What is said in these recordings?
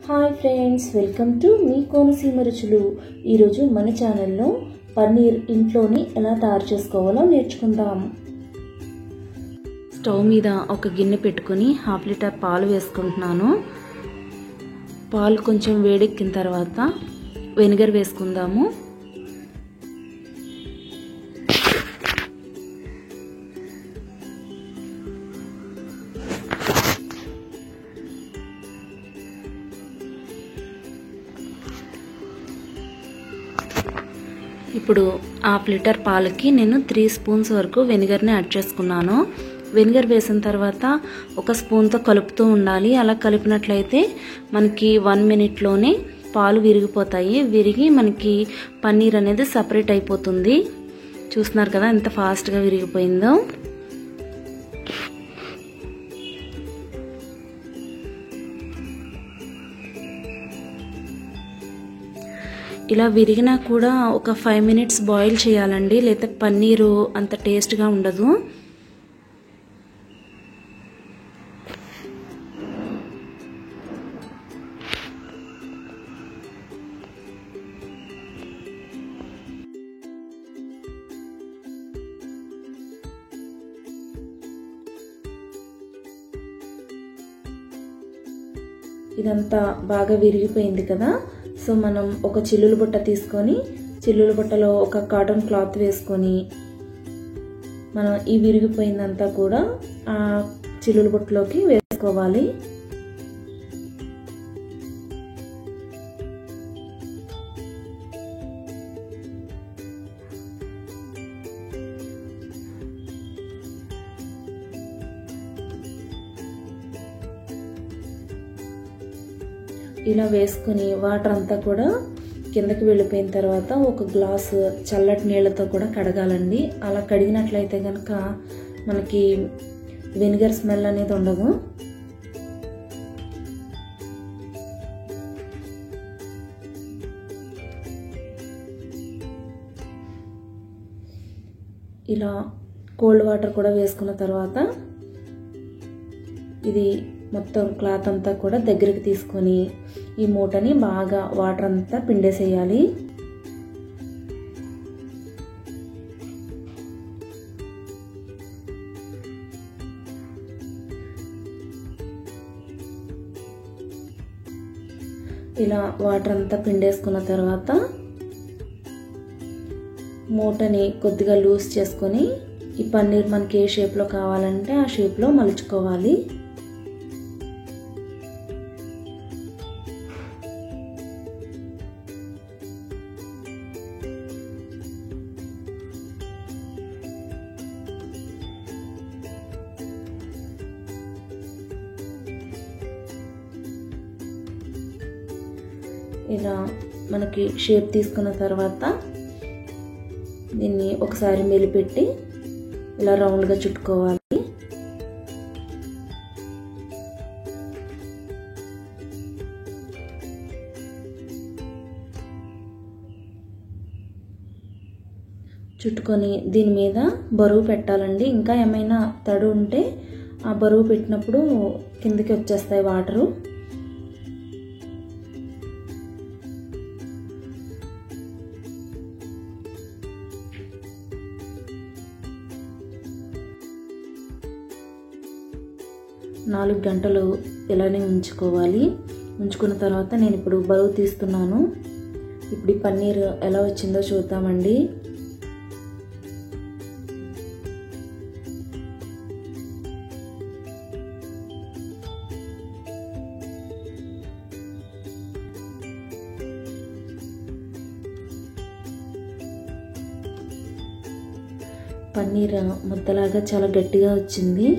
Hi friends, welcome to me Konaseema రుచులు. ఈరోజు మన ఛానల్లో పన్నీర్ ఇంట్లోని ఎలా తయారు చేసుకోవాలో నేర్చుకుందాం. స్టవ్ మీద ఒక గిన్నె పెట్టుకొని 1/2 లీటర్ పాలు వేసుకుంటున్నాను. పాలు కొంచెం వేడెక్కిన తర్వాత వెనిగర్ వేసుకుందాము. ఇప్పుడు 1/2 లీటర్ పాలకి నేను 3 స్పూన్స్ వరకు వెనిగర్ని యాడ్ చేసుకున్నాను. వెనిగర్ వేసిన తర్వాత ఒక స్పూన్తో కలుపుతూ ఉండాలి. అలా కలిపినట్లయితే మనకి 1 మినిట్లోనే పాలు విరిగిపోతాయి. విరిగి మనకి పన్నీర్ అనేది సపరేట్ అయిపోతుంది. చూస్తున్నారు కదా ఎంత ఫాస్ట్గా విరిగిపోయిందో. ఇలా విరిగినా కూడా ఒక 5 మినిట్స్ బాయిల్ చేయాలండి, లేకపోతే పన్నీరు అంత టేస్ట్గా ఉండదు. ఇదంతా బాగా విరిగిపోయింది కదా. సో మనం ఒక చిల్లులు బుట్ట తీసుకొని చిల్లుల బుట్టలో ఒక కాటన్ క్లాత్ వేసుకొని మనం ఈ విరిగిపోయిందంతా కూడా ఆ చిల్లుల బుట్టలోకి వేసుకోవాలి. ఇలా వేసుకుని వాటర్ అంతా కూడా కిందకి వెళ్ళిపోయిన తర్వాత ఒక గ్లాసు చల్లటి నీళ్ళతో కూడా కడగాలండి. అలా కడిగినట్లయితే కనుక మనకి వెనిగర్ స్మెల్ అనేది ఉండదు. ఇలా కోల్డ్ వాటర్ కూడా వేసుకున్న తర్వాత ఇది మొత్తం క్లాత్ అంతా కూడా దగ్గరికి తీసుకొని ఈ మూటని బాగా వాటర్ అంతా పిండేసేయాలి. ఇలా వాటర్ అంతా పిండేసుకున్న తర్వాత మూటని కొద్దిగా లూజ్ చేసుకొని ఈ పన్నీర్ మనకి ఏ షేప్లో కావాలంటే ఆ షేప్లో మలుచుకోవాలి. ఇలా మనకి షేప్ తీసుకున్న తర్వాత దీన్ని ఒకసారి మెలిపెట్టి ఇలా రౌండ్గా చుట్టుకోవాలి. చుట్టుకొని దీని మీద బరువు పెట్టాలండి. ఇంకా ఏమైనా తడి ఉంటే ఆ బరువు పెట్టినప్పుడు కిందకి వచ్చేస్తాయి వాటరు. నాలుగు గంటలు ఇలానే ఉంచుకోవాలి. ఉంచుకున్న తర్వాత నేను ఇప్పుడు బరువు తీస్తున్నాను. ఇప్పుడు ఈ పన్నీర్ ఎలా వచ్చిందో చూద్దామండి. పన్నీర్ ముద్దలాగా చాలా గట్టిగా వచ్చింది.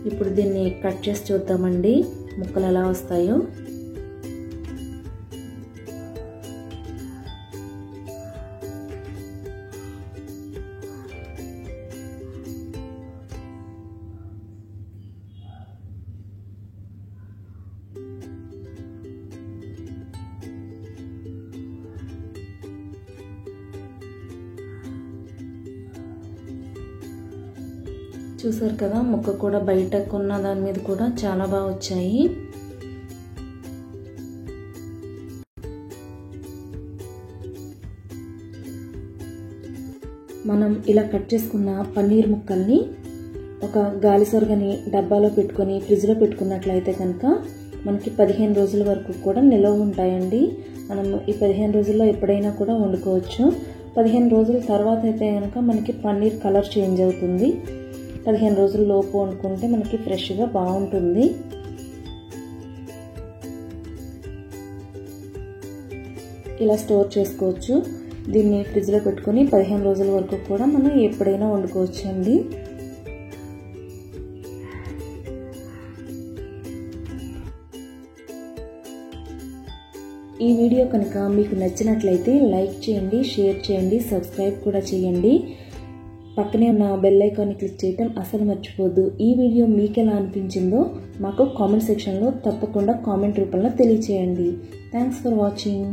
ఇప్పుడు దీన్ని కట్ చేసి చూద్దామండి ముక్కలు ఎలా వస్తాయో. చూసారు కదా, ముక్క కూడా బయటకు ఉన్న దాని మీద కూడా చాలా బాగా వచ్చాయి. మనం ఇలా కట్ చేసుకున్న పన్నీర్ ముక్కల్ని ఒక గాలి సొరగని డబ్బాలో పెట్టుకొని ఫ్రిడ్జ్లో పెట్టుకున్నట్లయితే కనుక మనకి 15 రోజుల వరకు కూడా నిల్వ ఉంటాయండి. మనం ఈ 15 రోజుల్లో ఎప్పుడైనా కూడా వండుకోవచ్చు. 15 రోజుల తర్వాత అయితే కనుక మనకి పన్నీర్ కలర్ చేంజ్ అవుతుంది. 15 రోజుల లోపు వండుకుంటే మనకి ఫ్రెష్గా బాగుంటుంది. ఇలా స్టోర్ చేసుకోవచ్చు. దీన్ని ఫ్రిడ్జ్లో పెట్టుకొని 15 రోజుల వరకు కూడా మనం ఎప్పుడైనా వండుకోవచ్చు అండి. ఈ వీడియో కనుక మీకు నచ్చినట్లయితే లైక్ చేయండి, షేర్ చేయండి, సబ్స్క్రైబ్ కూడా చేయండి. పక్కనే ఉన్న బెల్ ఐకాన్ని క్లిక్ చేయడం అసలు మర్చిపోద్దు. ఈ వీడియో మీకు ఎలా అనిపించిందో మాకు కామెంట్ సెక్షన్లో తప్పకుండా కామెంట్ రూపంలో తెలియచేయండి. Thanks for watching.